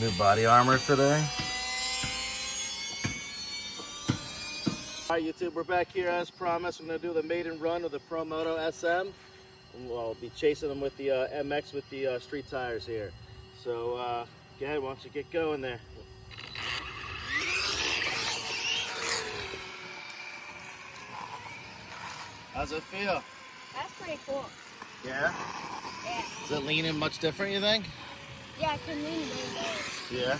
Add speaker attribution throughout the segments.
Speaker 1: New body armor today. Alright YouTube, we're back here as promised. We're going to do the maiden run of the Promoto SM. And we'll be chasing them with the MX with the street tires here. So go ahead, why don't you get going there. How's it feel?
Speaker 2: That's pretty cool.
Speaker 1: Yeah?
Speaker 2: Yeah.
Speaker 1: Is it leaning much different, you think?
Speaker 2: Yeah, I can lean way more.
Speaker 1: Yeah.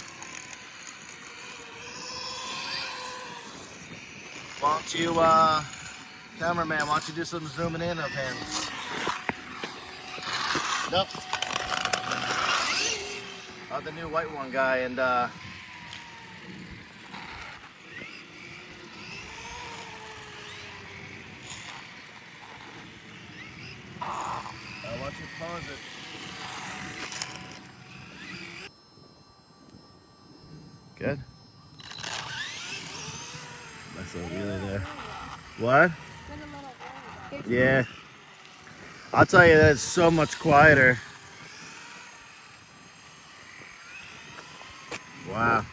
Speaker 1: Why don't you, cameraman, why don't you do some zooming in of him? Nope. The new white one guy, and why don't you pause it? Good. That's a really there. What? Yeah. I'll tell you, that's so much quieter. Wow.